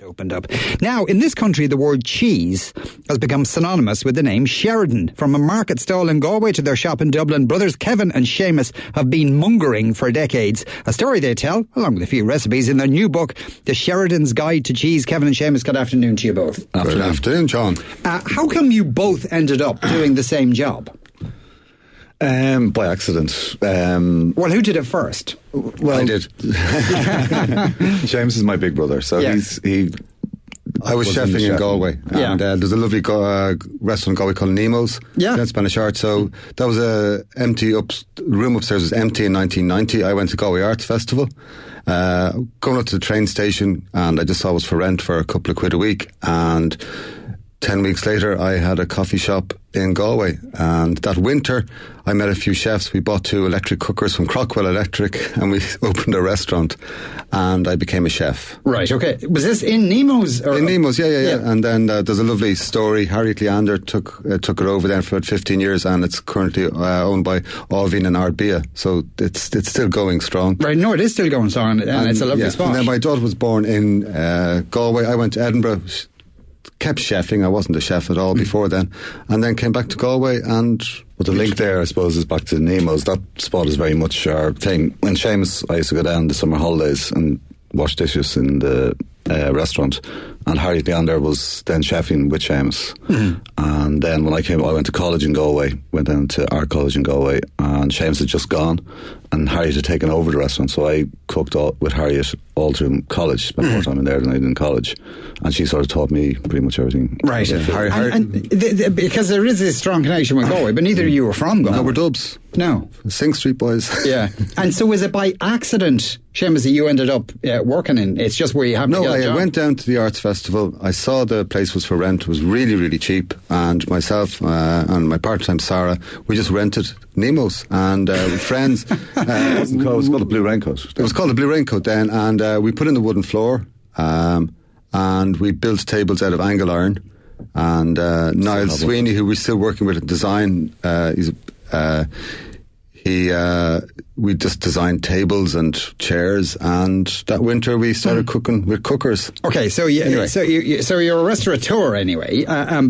Opened up. Now, in this country, the word cheese has become synonymous with the name Sheridan. From a market stall in Galway to their shop in Dublin, brothers Kevin and Seamus have been mongering for decades. A story they tell, along with a few recipes, in their new book, The Sheridans Guide to Cheese. Kevin and Seamus, good afternoon to you both. Good afternoon, John. How come you both ended up doing the same job? By accident. Well, who did it first? Well, I did. James is my big brother, so I was chefing in Galway, and there's a lovely restaurant in Galway called Nemo's. Yeah, that's Spanish Art. So that was room upstairs was empty in 1990. I went to Galway Arts Festival, going up to the train station, and I just saw it was for rent for a couple of quid a week, and 10 weeks later, I had a coffee shop in Galway, and that winter I met a few chefs. We bought 2 electric cookers from Crockwell Electric, and we opened a restaurant, and I became a chef. Right, okay. Was this in Nemo's? In Nemo's, yeah. And then there's a lovely story. Harriet Leander took it over then for about 15 years, and it's currently owned by Alvin and Ardbia, so it's still going strong. Right, no, it is still going strong, and it's a lovely spot. And then my daughter was born in Galway. I went to Edinburgh, kept chefing. I wasn't a chef at all before then, and then came back to Galway. And but the link there, I suppose, is back to Nemo's. That spot is very much our thing. When Seamus, I used to go down the summer holidays and wash dishes in the restaurant, and Harriet Leander was then chefing with Seamus. And then when I went to college in Galway, went down to art college in Galway, and Seamus had just gone, and Harriet had taken over the restaurant, so I cooked with Harriet all through college, spent more time in there than I did in college, and she sort of taught me pretty much everything. Right, because there is this strong connection with Galway, but neither of you were from Galway. No, we're Dubs. No. Sing Street boys. Yeah. And so was it by accident, Seamus, that you ended up working in? It's just where you happened to get a job? I went down to the Arts Festival. I saw the place was for rent. It was really, really cheap, and myself and my part-time Sarah, we just rented Nemo's, and with friends. It was called the Blue Raincoat. It was called the Blue Raincoat then, and we put in the wooden floor, and we built tables out of angle iron. And Niall Sweeney, who we're still working with at design, we just designed tables and chairs, and that winter we started cooking with cookers. Okay, so you're a restaurateur anyway.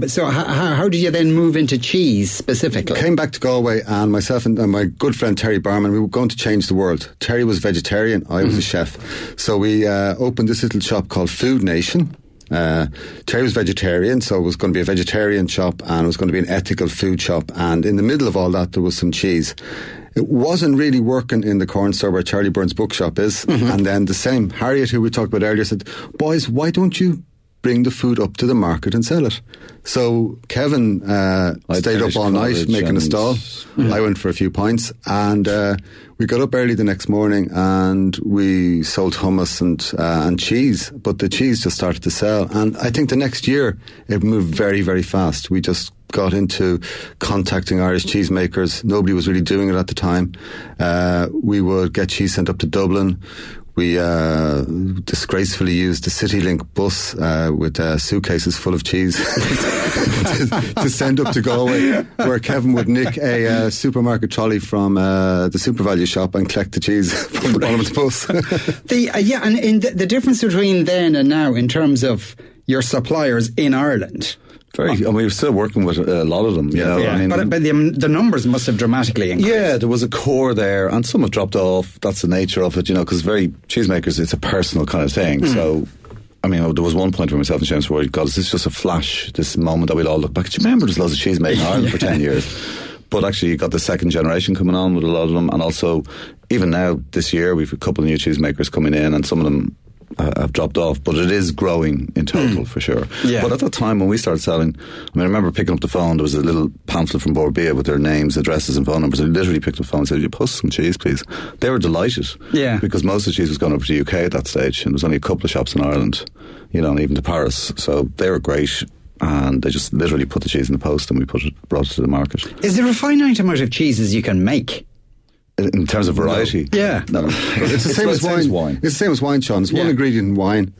So how did you then move into cheese specifically? Came back to Galway, and myself and my good friend Terry Barman, we were going to change the world. Terry was vegetarian, I was a chef, so we opened this little shop called Food Nation. Terry was vegetarian, so it was going to be a vegetarian shop, and it was going to be an ethical food shop, and in the middle of all that there was some cheese. It wasn't really working in the corn store where Charlie Byrne's bookshop is, and then the same Harriet, who we talked about earlier, said, "Boys, why don't you bring the food up to the market and sell it?" So Kevin stayed up all night making a stall. I went for a few pints, and we got up early the next morning, and we sold hummus and cheese, but the cheese just started to sell, and I think the next year it moved very, very fast. We just got into contacting Irish cheesemakers. Nobody was really doing it at the time. We would get cheese sent up to Dublin. We disgracefully used the CityLink bus with suitcases full of cheese to send up to Galway, where Kevin would nick a supermarket trolley from the SuperValu shop and collect the cheese from the bottom of the bus. And the difference between then and now in terms of your suppliers in Ireland. We're still working with a lot of them. But the numbers must have dramatically increased. Yeah, there was a core there, and some have dropped off. That's the nature of it, because cheesemakers, it's a personal kind of thing. So, there was one point where myself and James were, God, is this just a flash, this moment that we'll all look back? Do you remember there's loads of cheesemaking in Ireland for 10 years? But actually, you got the second generation coming on with a lot of them, and also, even now, this year, we've a couple of new cheesemakers coming in, and some of them have dropped off, but it is growing in total for sure. Yeah. But at that time when we started selling, I remember picking up the phone, there was a little pamphlet from Borbia with their names, addresses and phone numbers. I literally picked up the phone and said, "You post some cheese, please." They were delighted, because most of the cheese was going over to the UK at that stage, and there was only a couple of shops in Ireland, and even to Paris, so they were great. And they just literally put the cheese in the post, and we brought it to the market. Is there a finite amount of cheeses you can make? In terms of variety? No. No. It's the same as wine. It's the same as wine, Sean. There's one ingredient in wine,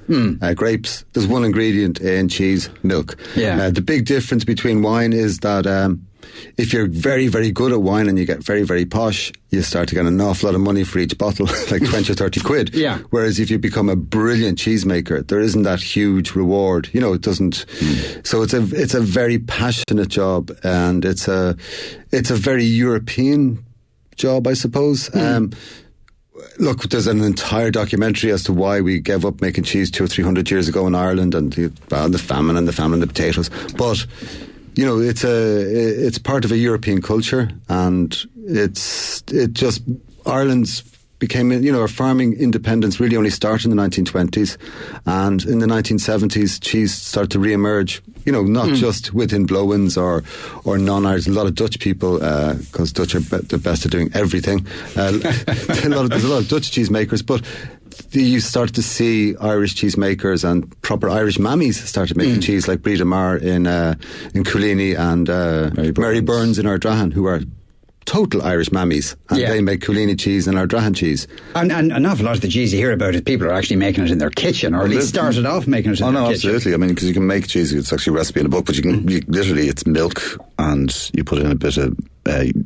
grapes. There's one ingredient in cheese, milk. The big difference between wine is that if you're very, very good at wine and you get very, very posh, you start to get an awful lot of money for each bottle, like 20 or 30 quid. Yeah. Whereas if you become a brilliant cheesemaker, there isn't that huge reward. You know, it doesn't. So it's a very passionate job, and it's a very European job, I suppose. Look, there's an entire documentary as to why we gave up making cheese 200 or 300 years ago in Ireland, and the famine and the potatoes. But you know, it's part of a European culture, and Ireland's became, you know, our farming independence really only started in the 1920s, and in the 1970s cheese started to re-emerge, you know, not just within Blowins or non-Irish. A lot of Dutch people, because Dutch are the best at doing everything. There's a lot of Dutch cheesemakers, but you started to see Irish cheesemakers and proper Irish mammies started making cheese, like Breda Marr in Coolini and Mary Burns in Ardrahan, who are total Irish mammies, and they make Coolini cheese and Ardrahan cheese. And an awful lot of the cheese you hear about it, people are actually making it in their kitchen, or at least started off making it in their kitchen. Absolutely. I mean, because you can make cheese, it's actually a recipe in a book, but you literally, it's milk, and you put in a bit of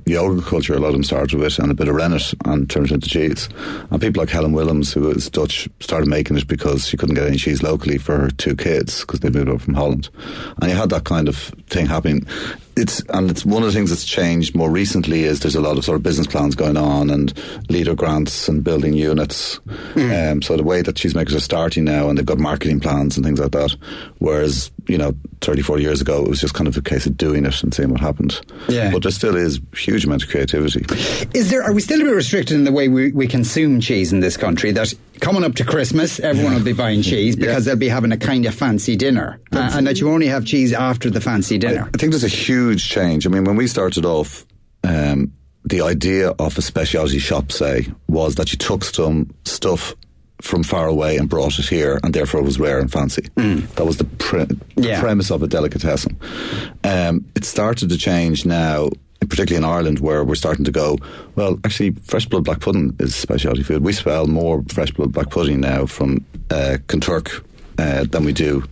yogurt culture, a lot of them started with, and a bit of rennet, and turned it into cheese. And people like Helen Willems, who is Dutch, started making it because she couldn't get any cheese locally for her 2 kids, because they moved up from Holland. And you had that kind of thing happening. It's one of the things that's changed more recently is there's a lot of sort of business plans going on, and leader grants and building units. So the way that cheesemakers are starting now, and they've got marketing plans and things like that, whereas, you know, 30, 40 years ago, it was just kind of a case of doing it and seeing what happened. Yeah. But there still is a huge amount of creativity. Are we still a bit restricted in the way we consume cheese in this country, that coming up to Christmas, everyone will be buying cheese because they'll be having a kind of fancy dinner, and that you only have cheese after the fancy dinner? I think there's a huge change. I mean, when we started off, the idea of a specialty shop, say, was that you took some stuff from far away and brought it here, and therefore it was rare and fancy. That was the premise of a delicatessen. It started to change now, particularly in Ireland, where we're starting to go, well, actually, fresh blood black pudding is specialty food. We sell more fresh blood black pudding now from Conturk than we do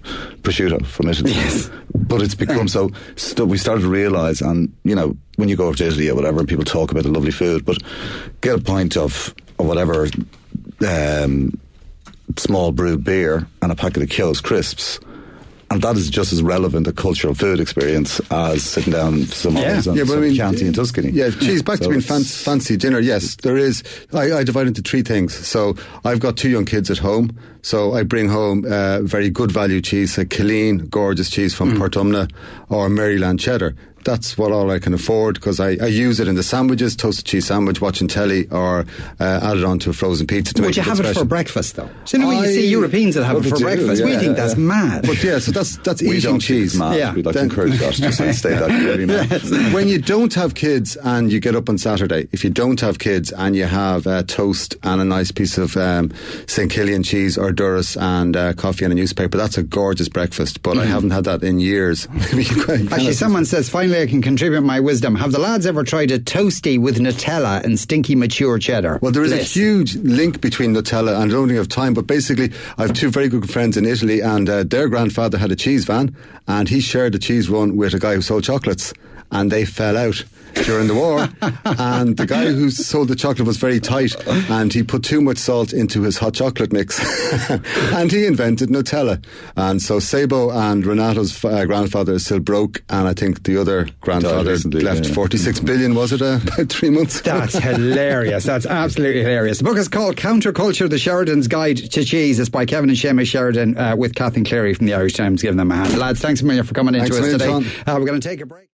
prosciutto from Italy. Yes. But it's become we started to realise, and, you know, when you go over to Italy or whatever, and people talk about the lovely food, but get a pint of whatever small brewed beer and a packet of Keogh's crisps, and that is just as relevant a cultural food experience as sitting down some others and some Chianti in Tuscany. Yeah, cheese, back to being fancy dinner, yes, there is. I divide into 3 things. So I've got 2 young kids at home, so I bring home very good value cheese, like Killeen, gorgeous cheese from Portumna, or Maryland cheddar. That's all I can afford, because I use it in the sandwiches, toasted cheese sandwich, watching telly, or add it onto a frozen pizza. Would you have it for breakfast, though? So, you know, when you see Europeans that have it for breakfast, we think that's mad. But yeah, so that's eating cheese. We'd like to encourage that, just to stay that clearly now. When you don't have kids and you get up on Saturday, if you don't have kids and you have toast and a nice piece of St. Killian cheese or Durris and coffee and a newspaper, that's a gorgeous breakfast. But I haven't had that in years. Actually, someone says, finally I can contribute my wisdom. Have the lads ever tried a toasty with Nutella and stinky mature cheddar? Well, there is a huge link between Nutella, and I don't think I have time, but basically I have 2 very good friends in Italy, and their grandfather had a cheese van, and he shared a cheese run with a guy who sold chocolates, and they fell out during the war, and the guy who sold the chocolate was very tight, and he put too much salt into his hot chocolate mix and he invented Nutella. And so Sabo and Renato's grandfather is still broke, and I think the other grandfather left 46 billion, was it, about 3 months? That's hilarious. That's absolutely hilarious. The book is called Counterculture, The Sheridans' Guide to Cheese. It's by Kevin and Seamus Sheridan with Kathleen Cleary from the Irish Times giving them a hand. Lads, thanks a million for coming into us today. We're going to take a break.